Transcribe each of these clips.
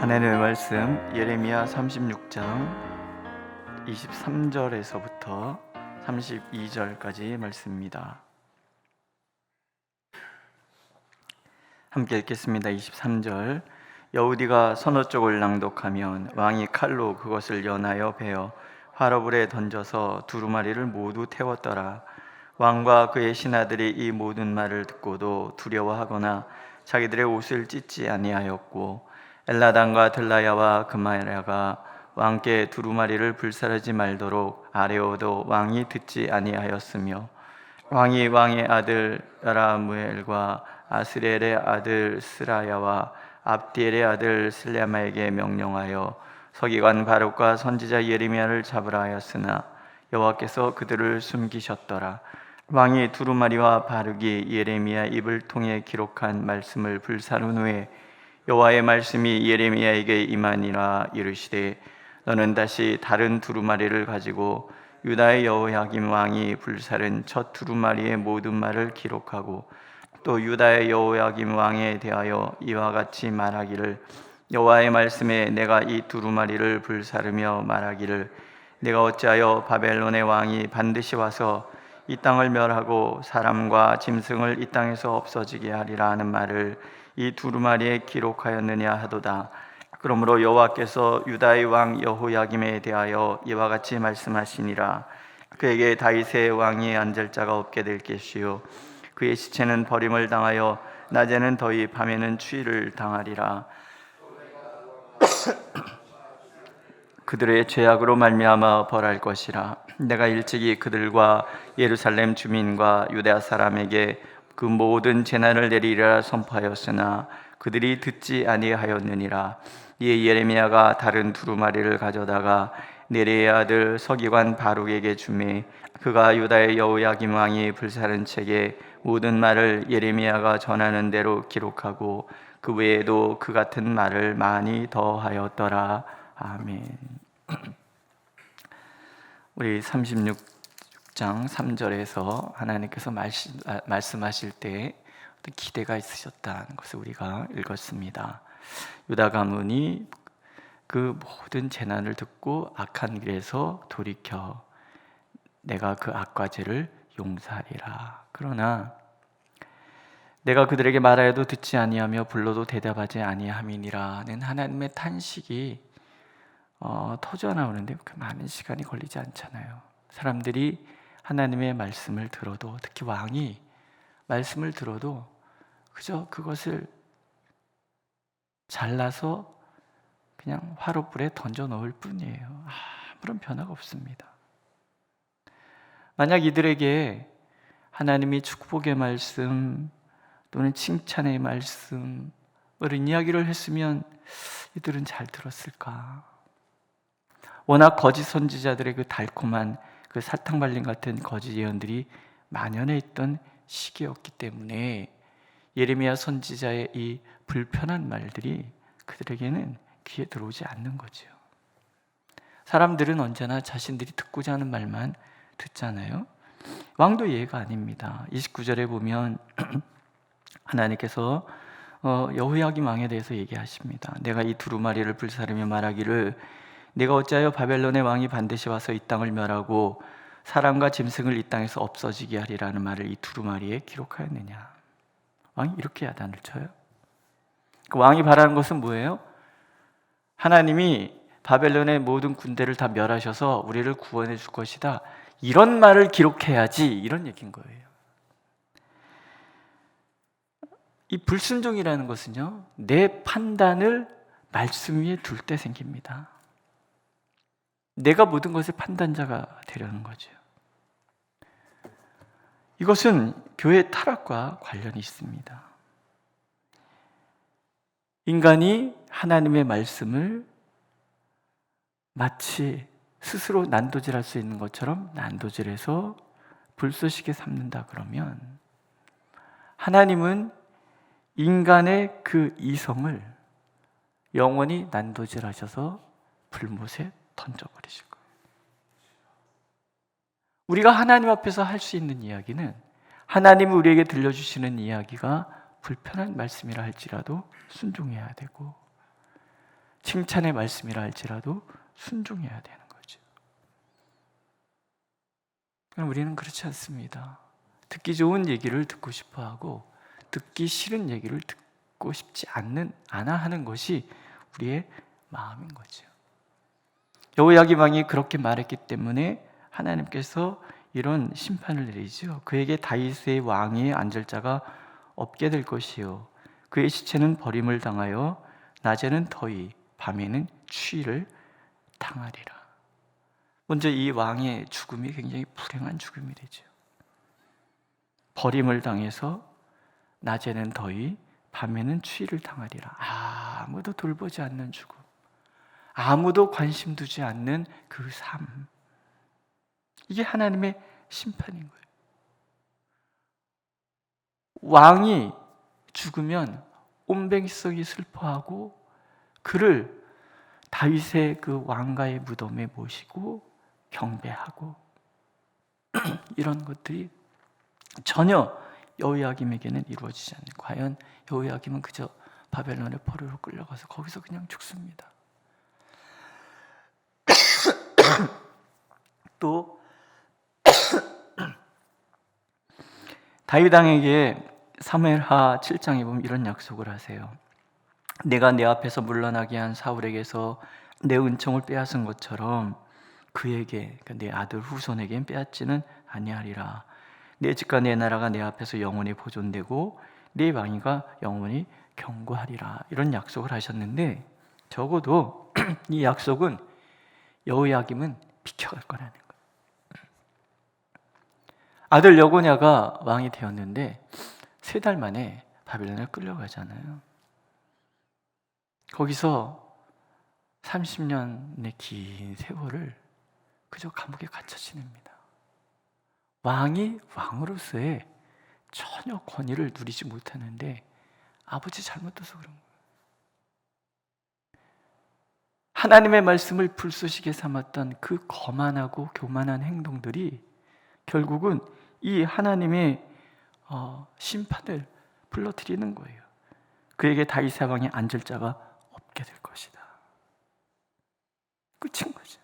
하나님의 말씀 예레미야 36장 23절에서부터 32절까지 말씀입니다. 함께 읽겠습니다. 23절. 여우디가 서너 쪽을 낭독하면 왕이 칼로 그것을 연하여 베어 화로불에 던져서 두루마리를 모두 태웠더라. 왕과 그의 신하들이 이 모든 말을 듣고도 두려워하거나 자기들의 옷을 찢지 아니하였고, 엘라단과 들라야와 그마야가 왕께 두루마리를 불사르지 말도록 아뢰어도 왕이 듣지 아니하였으며, 왕이 왕의 아들 여라무엘과 아스렐의 아들 스라야와 압디엘의 아들 슬레마에게 명령하여 서기관 바룩과 선지자 예레미야를 잡으라 하였으나 여호와께서 그들을 숨기셨더라. 왕이 두루마리와 바룩이 예레미야 입을 통해 기록한 말씀을 불사른 후에 여호와의 말씀이 예레미야에게 임하니라. 이르시되, 너는 다시 다른 두루마리를 가지고 유다의 여호야김 왕이 불사른 첫 두루마리의 모든 말을 기록하고, 또 유다의 여호야김 왕에 대하여 이와 같이 말하기를, 여호와의 말씀에 내가 이 두루마리를 불사르며 말하기를, 내가 어찌하여 바벨론의 왕이 반드시 와서 이 땅을 멸하고 사람과 짐승을 이 땅에서 없어지게 하리라 하는 말을 이 두루마리에 기록하였느냐 하도다. 그러므로 여호와께서 유다의 왕 여호야김에 대하여 이와 같이 말씀하시니라. 그에게 다윗의 왕이 앉을 자가 없게 될 것이요, 그의 시체는 버림을 당하여 낮에는 더위 밤에는 추위를 당하리라. 그들의 죄악으로 말미암아 벌할 것이라. 내가 일찍이 그들과 예루살렘 주민과 유다 사람에게 그 모든 재난을 내리리라 선포하였으나 그들이 듣지 아니하였느니라. 이에 예레미야가 다른 두루마리를 가져다가 네리의 아들 서기관 바룩에게 주매, 그가 유다의 여호야김 왕이 불사른 책에 모든 말을 예레미야가 전하는 대로 기록하고 그 외에도 그 같은 말을 많이 더하였더라. 아멘. 우리 36장 3절에서 하나님께서 말씀하실 때 어떤 기대가 있으셨다는 것을 우리가 읽었습니다. 유다 가문이 그 모든 재난을 듣고 악한 길에서 돌이켜 내가 그 악과 죄를 용서하리라. 그러나 내가 그들에게 말하여도 듣지 아니하며 불러도 대답하지 아니함이니라는 하나님의 탄식이 터져 나오는데 그 많은 시간이 걸리지 않잖아요. 사람들이 하나님의 말씀을 들어도, 특히 왕이 말씀을 들어도 그저 그것을 잘라서 그냥 화로불에 던져 넣을 뿐이에요. 아무런 변화가 없습니다. 만약 이들에게 하나님이 축복의 말씀 또는 칭찬의 말씀 이런 이야기를 했으면 이들은 잘 들었을까? 워낙 거짓 선지자들의 그 달콤한 그 사탕 발림 같은 거짓 예언들이 만연해 있던 시기였기 때문에 예레미야 선지자의 이 불편한 말들이 그들에게는 귀에 들어오지 않는 거죠. 사람들은 언제나 자신들이 듣고자 하는 말만 듣잖아요. 왕도 예외가 아닙니다. 29절에 보면 하나님께서 여호야김 왕에 대해서 얘기하십니다. 내가 이 두루마리를 불사르며 말하기를, 내가 어찌하여 바벨론의 왕이 반드시 와서 이 땅을 멸하고 사람과 짐승을 이 땅에서 없어지게 하리라는 말을 이 두루마리에 기록하였느냐. 왕이 이렇게 야단을 쳐요. 그 왕이 바라는 것은 뭐예요? 하나님이 바벨론의 모든 군대를 다 멸하셔서 우리를 구원해 줄 것이다, 이런 말을 기록해야지, 이런 얘기인 거예요. 이 불순종이라는 것은요, 내 판단을 말씀 위에 둘 때 생깁니다. 내가 모든 것의 판단자가 되려는 거죠. 이것은 교회 타락과 관련이 있습니다. 인간이 하나님의 말씀을 마치 스스로 난도질할 수 있는 것처럼 난도질해서 불쏘시개 삼는다 그러면, 하나님은 인간의 그 이성을 영원히 난도질하셔서 불못에 던져버리실 거예요. 우리가 하나님 앞에서 할 수 있는 이야기는, 하나님이 우리에게 들려주시는 이야기가 불편한 말씀이라 할지라도 순종해야 되고, 칭찬의 말씀이라 할지라도 순종해야 되는 거죠. 그럼 우리는 그렇지 않습니다. 듣기 좋은 얘기를 듣고 싶어하고 듣기 싫은 얘기를 듣고 싶지 않아 하는 것이 우리의 마음인 거죠. 여호야김 왕이 그렇게 말했기 때문에 하나님께서 이런 심판을 내리죠. 그에게 다윗의 왕위에 앉을 자가 없게 될 것이요, 그의 시체는 버림을 당하여 낮에는 더위, 밤에는 추위를 당하리라. 먼저 이 왕의 죽음이 굉장히 불행한 죽음이 되죠. 버림을 당해서 낮에는 더위, 밤에는 추위를 당하리라. 아무도 돌보지 않는 죽음, 아무도 관심 두지 않는 그 삶, 이게 하나님의 심판인 거예요. 왕이 죽으면 온 백성이 슬퍼하고 그를 다윗의 그 왕가의 무덤에 모시고 경배하고 이런 것들이 전혀 여호야김에게는 이루어지지 않는, 과연 여호야김은 그저 바벨론의 포로로 끌려가서 거기서 그냥 죽습니다. 또 다윗 왕에게 사무엘하 7장에 보면 이런 약속을 하세요. 내가 내 앞에서 물러나게 한 사울에게서 내 은총을 빼앗은 것처럼 그에게, 그러니까 내 아들 후손에겐 빼앗지는 아니하리라. 내 집과 내 나라가 내 앞에서 영원히 보존되고 내 왕위가 영원히 경고하리라. 이런 약속을 하셨는데 적어도 이 약속은 여호야김은 비켜갈 거라는 거예요. 아들 여고냐가 왕이 되었는데 3달 만에 바벨론에 끌려가잖아요. 거기서 30년의 긴 세월을 그저 감옥에 갇혀 지냅니다. 왕이 왕으로서의 전혀 권위를 누리지 못하는데 아버지 잘못돼서 그런 거예요. 하나님의 말씀을 불쏘시개 삼았던 그 거만하고 교만한 행동들이 결국은 이 하나님의 심판을 불러들이는 거예요. 그에게 다윗의 왕에 앉을 자가 없게 될 것이다. 끝인 거죠.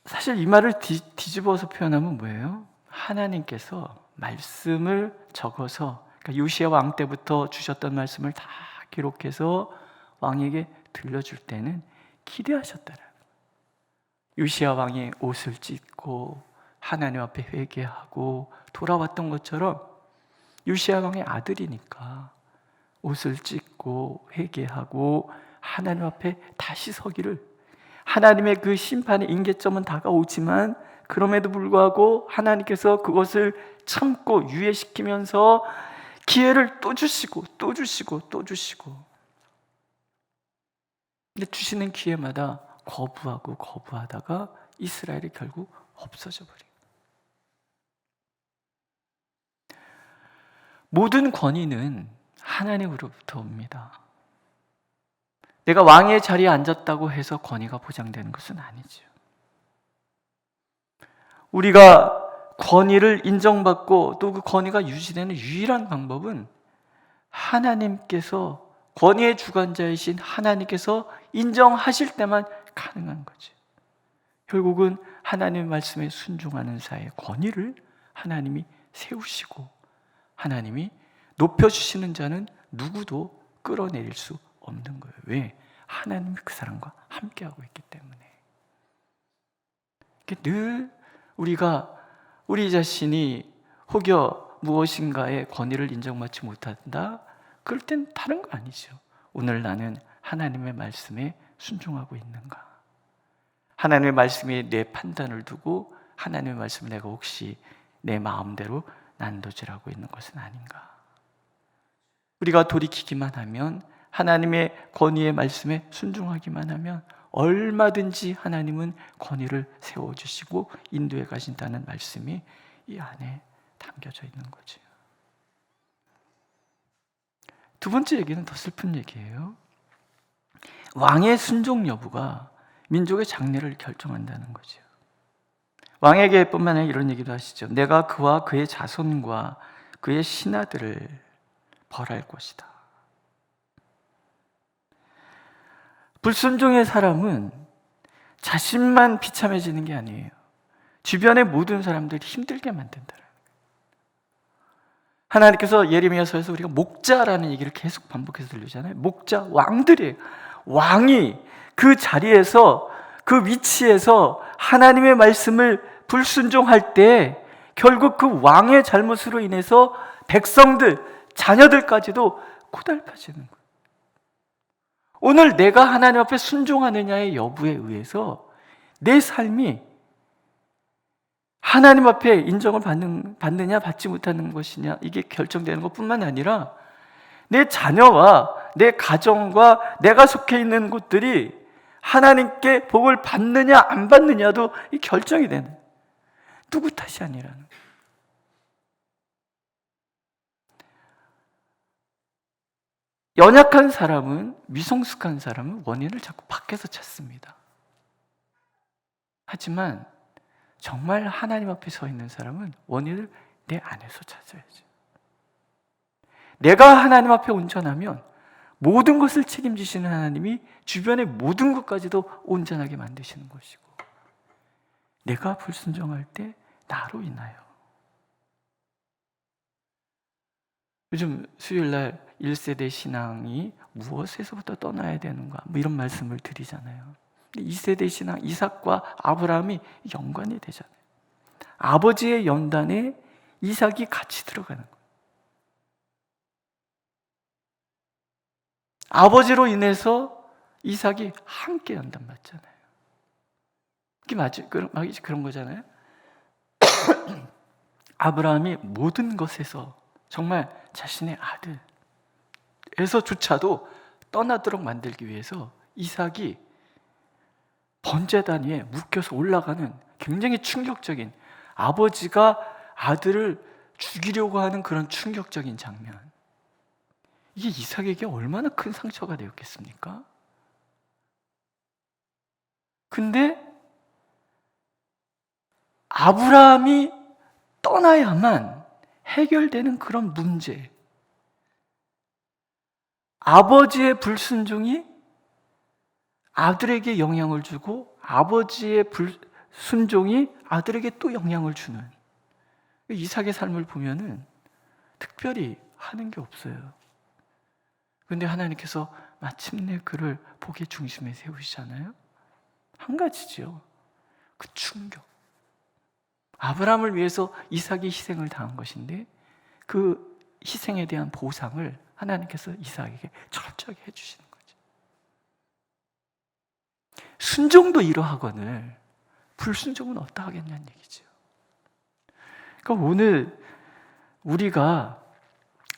사실 이 말을 뒤집어서 표현하면 뭐예요? 하나님께서 말씀을 적어서, 그러니까 요시야 왕 때부터 주셨던 말씀을 다 기록해서 왕에게 들려줄 때는 기대하셨다는 거예요. 요시야 왕이 옷을 찢고 하나님 앞에 회개하고 돌아왔던 것처럼 요시야 왕의 아들이니까 옷을 찢고 회개하고 하나님 앞에 다시 서기를, 하나님의 그 심판의 임계점은 다가오지만 그럼에도 불구하고 하나님께서 그것을 참고 유예시키면서 기회를 또 주시고 또 주시고 또 주시고, 근데 주시는 기회마다 거부하다가 이스라엘이 결국 없어져 버려요. 모든 권위는 하나님으로부터 옵니다. 내가 왕의 자리에 앉았다고 해서 권위가 보장되는 것은 아니죠. 우리가 권위를 인정받고 또 그 권위가 유지되는 유일한 방법은 하나님께서, 권위의 주관자이신 하나님께서 인정하실 때만 가능한 거죠. 결국은 하나님의 말씀에 순종하는 자의 권위를 하나님이 세우시고 하나님이 높여주시는 자는 누구도 끌어내릴 수 없는 거예요. 왜? 하나님이 그 사람과 함께하고 있기 때문에. 늘 우리가 우리 자신이 혹여 무엇인가의 권위를 인정받지 못한다? 그럴 땐 다른 거 아니죠. 오늘 나는 하나님의 말씀에 순종하고 있는가? 하나님의 말씀에 내 판단을 두고 하나님의 말씀을 내가 혹시 내 마음대로 난도질하고 있는 것은 아닌가? 우리가 돌이키기만 하면, 하나님의 권위의 말씀에 순종하기만 하면 얼마든지 하나님은 권위를 세워주시고 인도해 가신다는 말씀이 이 안에 담겨져 있는 거죠. 두 번째 얘기는 더 슬픈 얘기예요. 왕의 순종 여부가 민족의 장래를 결정한다는 거죠. 왕에게 뿐만 아니라 이런 얘기도 하시죠. 내가 그와 그의 자손과 그의 신하들을 벌할 것이다. 불순종의 사람은 자신만 비참해지는 게 아니에요. 주변의 모든 사람들이 힘들게 만든다. 하나님께서 예레미야서에서 우리가 목자라는 얘기를 계속 반복해서 들리잖아요. 목자, 왕들이에요. 왕이 그 자리에서, 그 위치에서 하나님의 말씀을 불순종할 때 결국 그 왕의 잘못으로 인해서 백성들, 자녀들까지도 고달파지는 거예요. 오늘 내가 하나님 앞에 순종하느냐의 여부에 의해서 내 삶이 하나님 앞에 인정을 받느냐 받지 못하는 것이냐, 이게 결정되는 것뿐만 아니라 내 자녀와 내 가정과 내가 속해 있는 곳들이 하나님께 복을 받느냐 안 받느냐도 이 결정이 되는, 누구 탓이 아니라는 거예요. 연약한 사람은, 미성숙한 사람은 원인을 자꾸 밖에서 찾습니다. 하지만 정말 하나님 앞에 서 있는 사람은 원인을 내 안에서 찾아야지. 내가 하나님 앞에 온전하면 모든 것을 책임지시는 하나님이 주변의 모든 것까지도 온전하게 만드시는 것이고, 내가 불순종할 때 나로 인하여. 요즘 수요일날 1세대 신앙이 무엇에서부터 떠나야 되는가, 뭐 이런 말씀을 드리잖아요. 2세대 신앙, 이삭과 아브라함이 연관이 되잖아요. 아버지의 연단에 이삭이 같이 들어가는 거예요. 아버지로 인해서 이삭이 함께 연단 받잖아요. 그게 맞지? 그런 거잖아요. 아브라함이 모든 것에서 정말 자신의 아들에서조차도 떠나도록 만들기 위해서 이삭이 번제단 위에 묶여서 올라가는 굉장히 충격적인, 아버지가 아들을 죽이려고 하는 그런 충격적인 장면, 이게 이삭에게 얼마나 큰 상처가 되었겠습니까? 근데 아브라함이 떠나야만 해결되는 그런 문제, 아버지의 불순종이 아들에게 영향을 주고 아버지의 불순종이 아들에게 또 영향을 주는, 이삭의 삶을 보면은 특별히 하는 게 없어요. 그런데 하나님께서 마침내 그를 복의 중심에 세우시잖아요. 한 가지죠. 그 충격. 아브라함을 위해서 이삭이 희생을 당한 것인데 그 희생에 대한 보상을 하나님께서 이삭에게 철저하게 해주시는 거죠. 순종도 이러하거늘 불순종은 어떠하겠냐는 얘기죠. 그러니까 오늘 우리가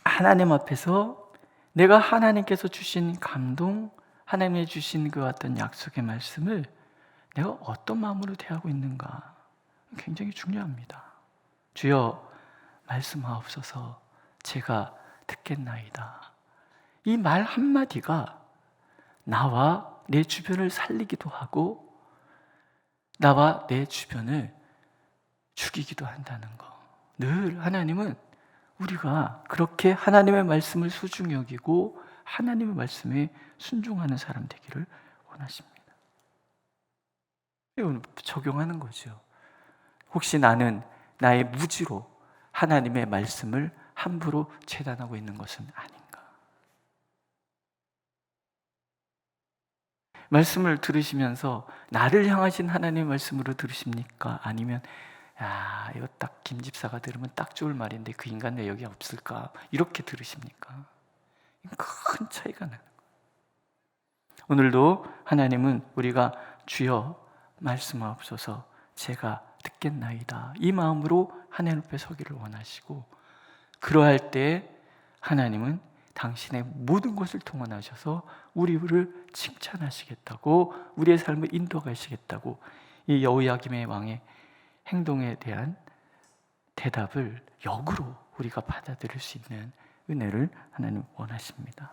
하나님 앞에서 내가 하나님께서 주신 감동, 하나님이 주신 그 어떤 약속의 말씀을 내가 어떤 마음으로 대하고 있는가 굉장히 중요합니다. 주여 말씀하옵소서 제가 듣겠나이다. 이 말 한마디가 나와 내 주변을 살리기도 하고 나와 내 주변을 죽이기도 한다는 거. 늘 하나님은 우리가 그렇게 하나님의 말씀을 소중히 여기고 하나님의 말씀에 순종하는 사람 되기를 원하십니다. 이건 적용하는 거죠. 혹시 나는 나의 무지로 하나님의 말씀을 함부로 재단하고 있는 것은 아닌가? 말씀을 들으시면서 나를 향하신 하나님의 말씀으로 들으십니까? 아니면 이거 딱 김 집사가 들으면 딱 좋을 말인데 그 인간 왜 여기 없을까? 이렇게 들으십니까? 큰 차이가 나는 거예요. 오늘도 하나님은 우리가 주여 말씀하옵소서 제가 듣겠나이다 이 마음으로 하나님 앞에 서기를 원하시고, 그러할 때 하나님은 당신의 모든 것을 통원하셔서 우리를 칭찬하시겠다고, 우리의 삶을 인도하시겠다고, 이 여호야김의 왕의 행동에 대한 대답을 역으로 우리가 받아들일 수 있는 은혜를 하나님 원하십니다.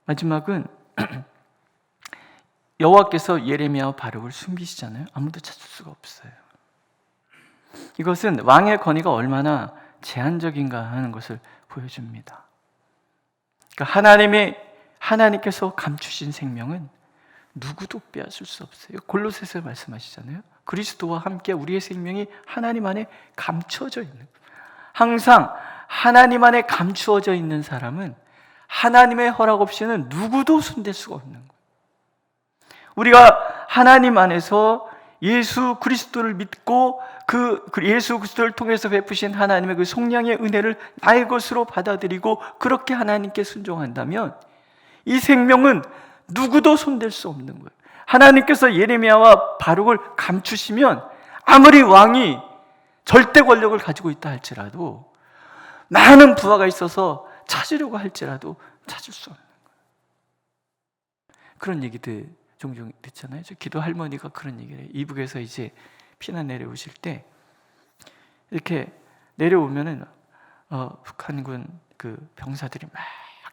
마지막은 여호와께서 예레미야와 바룩을 숨기시잖아요. 아무도 찾을 수가 없어요. 이것은 왕의 권위가 얼마나 제한적인가 하는 것을 보여줍니다. 그러니까 하나님께서 감추신 생명은 누구도 빼앗을 수 없어요. 골로새서 말씀하시잖아요. 그리스도와 함께 우리의 생명이 하나님 안에 감추어져 있는 거예요. 항상 하나님 안에 감추어져 있는 사람은 하나님의 허락 없이는 누구도 손댈 수가 없는 거예요. 우리가 하나님 안에서 예수 그리스도를 믿고 그 예수 그리스도를 통해서 베푸신 하나님의 그 속량의 은혜를 나의 것으로 받아들이고 그렇게 하나님께 순종한다면 이 생명은 누구도 손댈 수 없는 거예요. 하나님께서 예레미야와 바룩을 감추시면 아무리 왕이 절대 권력을 가지고 있다 할지라도, 많은 부하가 있어서 찾으려고 할지라도 찾을 수 없는 거예요. 그런 얘기들 종종 듣잖아요. 저 기도 할머니가 그런 얘기를 해요. 이북에서 이제 피난 내려오실 때 이렇게 내려오면은 북한군 그 병사들이 막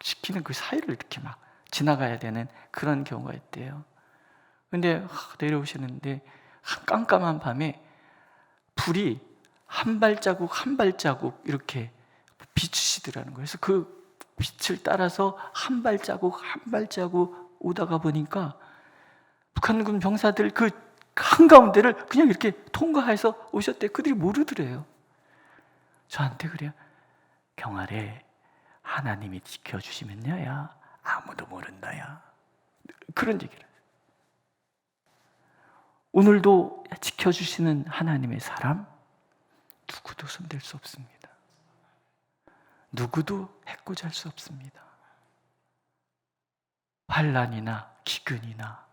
시키는 그 사이를 이렇게 막 지나가야 되는 그런 경우가 있대요. 근데 내려오시는데 깜깜한 밤에 불이 한 발자국 한 발자국 이렇게 비추시더라는 거예요. 그래서 그 빛을 따라서 한 발자국 한 발자국 오다가 보니까 북한군 병사들 그 한가운데를 그냥 이렇게 통과해서 오셨대. 그들이 모르더래요. 저한테 그래요. 경아래, 하나님이 지켜주시면요, 야 아무도 모른다, 야. 그런 얘기를 해요. 오늘도 지켜주시는 하나님의 사람 누구도 손댈 수 없습니다. 누구도 해코지할 수 없습니다. 환난이나 기근이나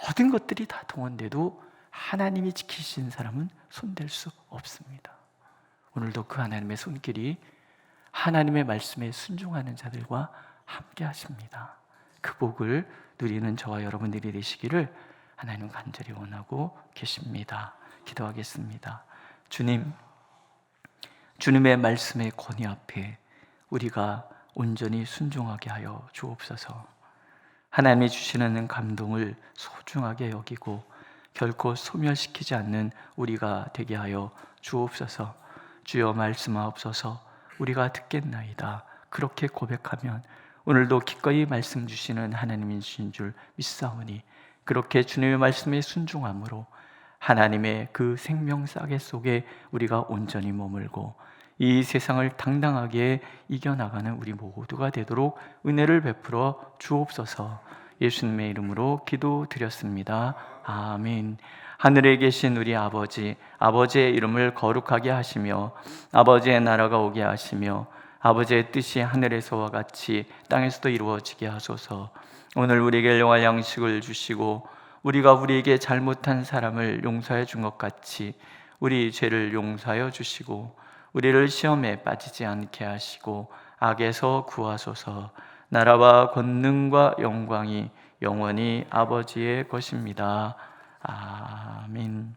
모든 것들이 다 동원돼도 하나님이 지키신 사람은 손댈 수 없습니다. 오늘도 그 하나님의 손길이 하나님의 말씀에 순종하는 자들과 함께 하십니다. 그 복을 누리는 저와 여러분들이 되시기를 하나님 간절히 원하고 계십니다. 기도하겠습니다. 주님, 주님의 말씀의 권위 앞에 우리가 온전히 순종하게 하여 주옵소서. 하나님이 주시는 감동을 소중하게 여기고 결코 소멸시키지 않는 우리가 되게 하여 주옵소서. 주여 말씀하옵소서. 우리가 듣겠나이다. 그렇게 고백하면 오늘도 기꺼이 말씀 주시는 하나님이신 줄 믿사오니, 그렇게 주님의 말씀에 순종함으로 하나님의 그 생명 싸개 속에 우리가 온전히 머물고 이 세상을 당당하게 이겨나가는 우리 모두가 되도록 은혜를 베풀어 주옵소서. 예수님의 이름으로 기도드렸습니다. 아멘. 하늘에 계신 우리 아버지, 아버지의 이름을 거룩하게 하시며 아버지의 나라가 오게 하시며 아버지의 뜻이 하늘에서와 같이 땅에서도 이루어지게 하소서. 오늘 우리에게 일용할 양식을 주시고 우리가 우리에게 잘못한 사람을 용서해 준 것 같이 우리 죄를 용서하여 주시고 우리를 시험에 빠지지 않게 하시고 악에서 구하소서. 나라와 권능과 영광이 영원히 아버지의 것입니다. 아멘.